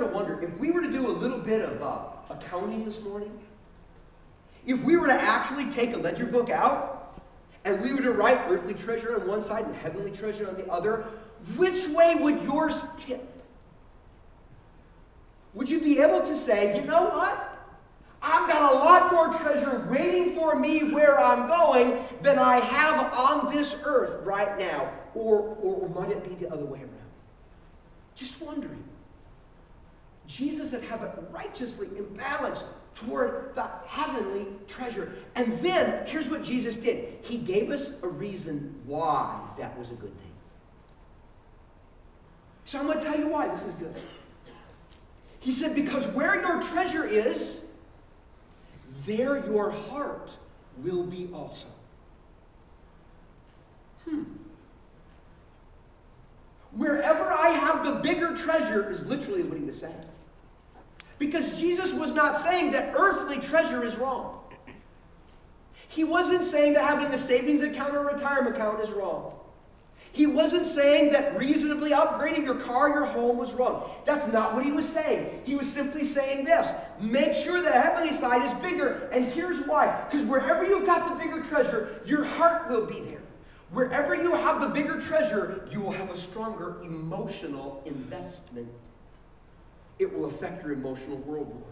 kind of wonder, if we were to do a little bit of accounting this morning, if we were to actually take a ledger book out, and we were to write earthly treasure on one side and heavenly treasure on the other, which way would yours tip? Would you be able to say, you know what? I've got a lot more treasure waiting for me where I'm going than I have on this earth right now. Or might it be the other way around? Just wondering. Jesus would have it righteously imbalanced toward the heavenly treasure. And then, here's what Jesus did. He gave us a reason why that was a good thing. So I'm going to tell you why this is good. He said, because where your treasure is, there your heart will be also. Wherever I have the bigger treasure is literally what he was saying. Because Jesus was not saying that earthly treasure is wrong. He wasn't saying that having a savings account or a retirement account is wrong. He wasn't saying that reasonably upgrading your car, your home was wrong. That's not what he was saying. He was simply saying this. Make sure the heavenly side is bigger. And here's why. Because wherever you've got the bigger treasure, your heart will be there. Wherever you have the bigger treasure, you will have a stronger emotional investment. It will affect your emotional world more.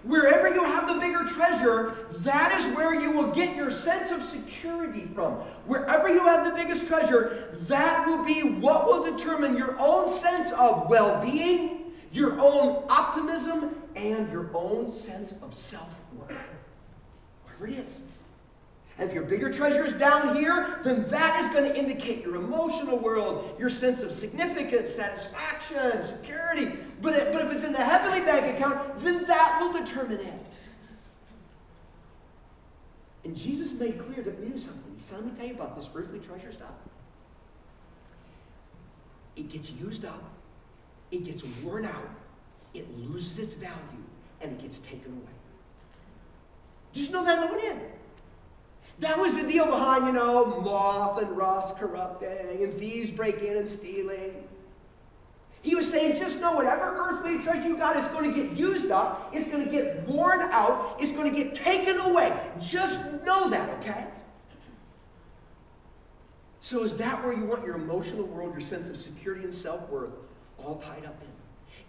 Wherever you have the bigger treasure, that is where you will get your sense of security from. Wherever you have the biggest treasure, that will be what will determine your own sense of well-being, your own optimism, and your own sense of self-worth. Wherever it is. And if your bigger treasure is down here, then that is going to indicate your emotional world, your sense of significance, satisfaction, security. But if it's in the heavenly bank account, then that will determine it. And Jesus made clear that we knew something. He said, let me tell you about this earthly treasure stuff. It gets used up. It gets worn out. It loses its value. And it gets taken away. Did you know that going in? That was the deal behind, moth and rust corrupting and thieves break in and stealing. He was saying, just know whatever earthly treasure you got is going to get used up. It's going to get worn out. It's going to get taken away. Just know that, okay? So is that where you want your emotional world, your sense of security and self-worth all tied up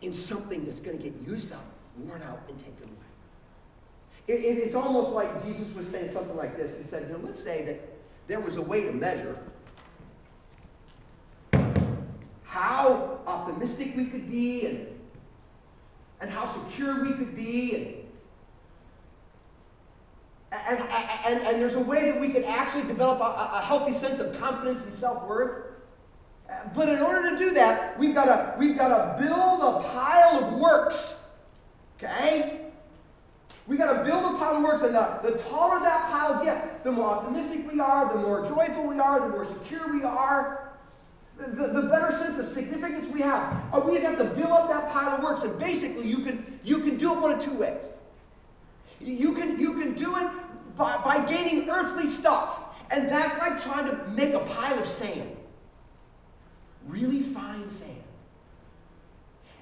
in something that's going to get used up, worn out, and taken away? It's almost like Jesus was saying something like this. He said, let's say that there was a way to measure how optimistic we could be and how secure we could be. And there's a way that we could actually develop a healthy sense of confidence and self-worth. But in order to do that, we've got to build a pile of works. Okay? We got to build a pile of works, and the taller that pile gets, the more optimistic we are, the more joyful we are, the more secure we are, the better sense of significance we have. We just have to build up that pile of works, and basically you can do it one of two ways. You can do it by gaining earthly stuff, and that's like trying to make a pile of sand, really fine sand.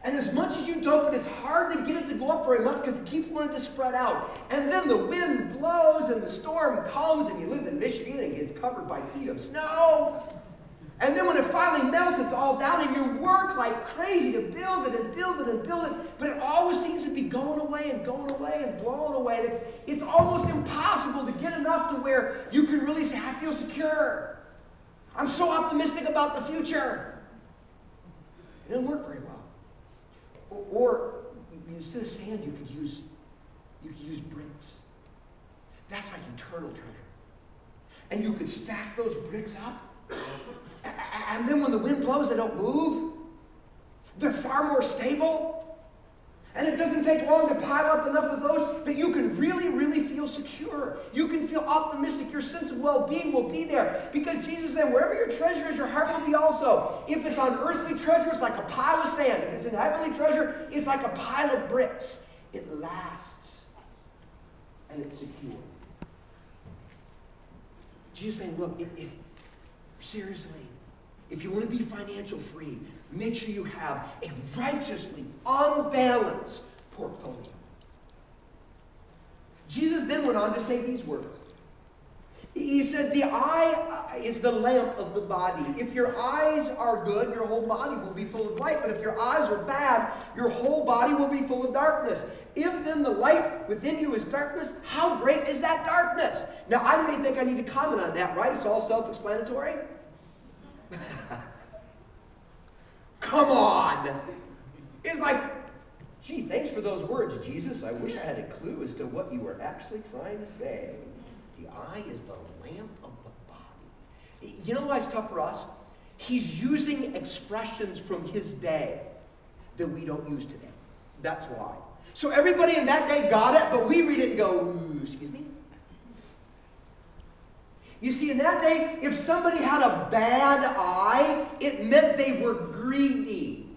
And as much as you dump it, it's hard to get it to go up very much because it keeps wanting to spread out. And then the wind blows and the storm comes, and you live in Michigan and it gets covered by feet of snow. And then when it finally melts, it's all down, and you work like crazy to build it and build it and build it. But it always seems to be going away and going away and blowing away. And it's almost impossible to get enough to where you can really say, I feel secure. I'm so optimistic about the future. It doesn't work very well. Or instead of sand, you could use bricks. That's like eternal treasure. And you could stack those bricks up. And then when the wind blows, they don't move. They're far more stable. And it doesn't take long to pile up enough of those that you can really, really feel secure. You can feel optimistic. Your sense of well-being will be there. Because Jesus said, wherever your treasure is, your heart will be also. If it's on earthly treasure, it's like a pile of sand. If it's in heavenly treasure, it's like a pile of bricks. It lasts. And it's secure. Jesus saying, look, seriously, if you want to be financial free, make sure you have a righteously unbalanced portfolio. Jesus then went on to say these words. He said, the eye is the lamp of the body. If your eyes are good, your whole body will be full of light. But if your eyes are bad, your whole body will be full of darkness. If then the light within you is darkness, how great is that darkness? Now, I don't even think I need to comment on that, right? It's all self-explanatory. Come on. It's like, gee, thanks for those words, Jesus. I wish I had a clue as to what you were actually trying to say. The eye is the lamp of the body. You know why it's tough for us? He's using expressions from his day that we don't use today. That's why. So everybody in that day got it, but we read it and go, ooh, excuse me? You see, in that day, if somebody had a bad eye, it meant they were greedy.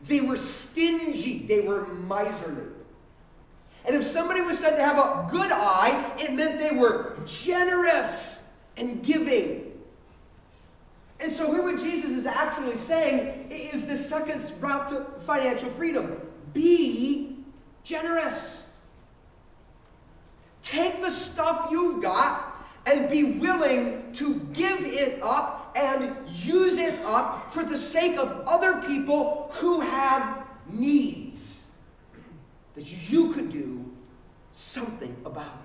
They were stingy. They were miserly. And if somebody was said to have a good eye, it meant they were generous and giving. And so here what Jesus is actually saying is the second route to financial freedom. Be generous. Take the stuff you've got and be willing to give it up and use it up for the sake of other people who have needs that you could do something about.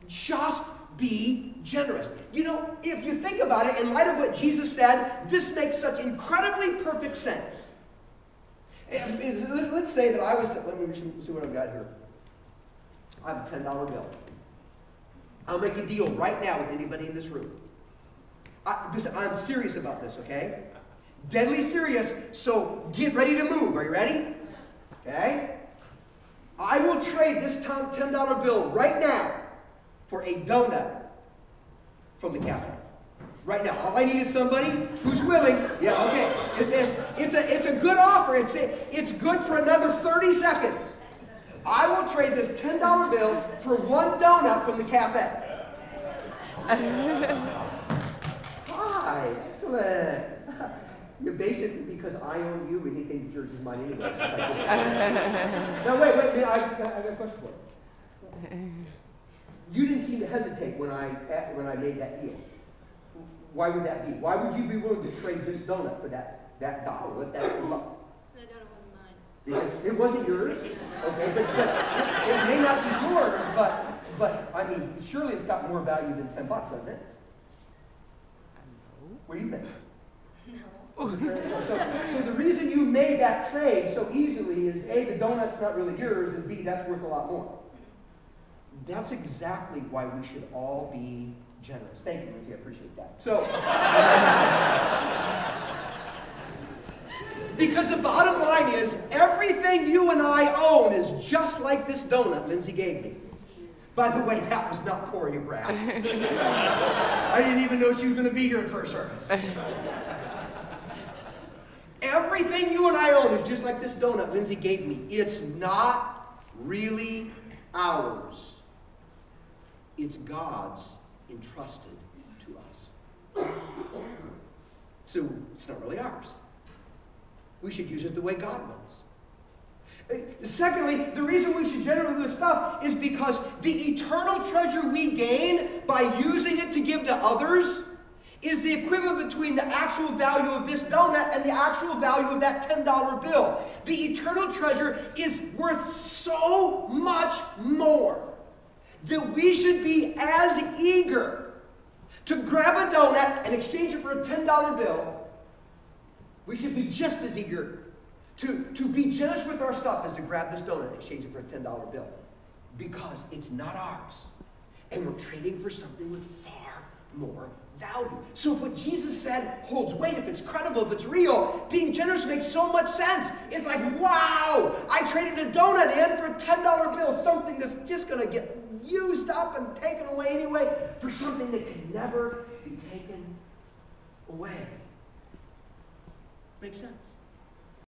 Just be generous. You know, if you think about it, in light of what Jesus said, this makes such incredibly perfect sense. Let's say that I was, let me see what I've got here. I have a $10 bill. I'll make a deal right now with anybody in this room. I'm serious about this, okay? Deadly serious, so get ready to move. Are you ready? Okay? I will trade this $10 bill right now for a donut from the cafe. Right now. All I need is somebody who's willing. Yeah, okay. It's a good offer. It's good for another 30 seconds. I will trade this $10 bill for one donut from the cafe. Hi, excellent. You're basically, because I own you, anything that's yours is mine anyway. Now wait, I got a question for you. You didn't seem to hesitate when I made that deal. Why would that be? Why would you be willing to trade this donut for that dollar, that $10? That donut wasn't mine. Because it wasn't yours? Okay, but it may not be yours, but I mean, surely it's got more value than $10, doesn't it? What do you think? So the reason you made that trade so easily is A, the donut's not really yours, and B, that's worth a lot more. That's exactly why we should all be generous. Thank you, Lindsay, I appreciate that. So, because the bottom line is, everything you and I own is just like this donut Lindsay gave me. By the way, that was not choreographed. I didn't even know she was going to be here in first service. Everything you and I own is just like this donut Lindsay gave me. It's not really ours. It's God's entrusted to us. So it's not really ours. We should use it the way God wants. Secondly, the reason we should generate this stuff is because the eternal treasure we gain by using it to give to others is the equivalent between the actual value of this donut and the actual value of that $10 bill. The eternal treasure is worth so much more that we should be as eager to grab a donut and exchange it for a $10 bill. We should be just as eager to be generous with our stuff as to grab this donut and exchange it for a $10 bill. Because it's not ours. And we're trading for something with far more value. So if what Jesus said holds weight, if it's credible, if it's real, being generous makes so much sense. It's like, wow, I traded a donut in for a $10 bill, something that's just going to get used up and taken away anyway, for something that can never be taken away. Makes sense.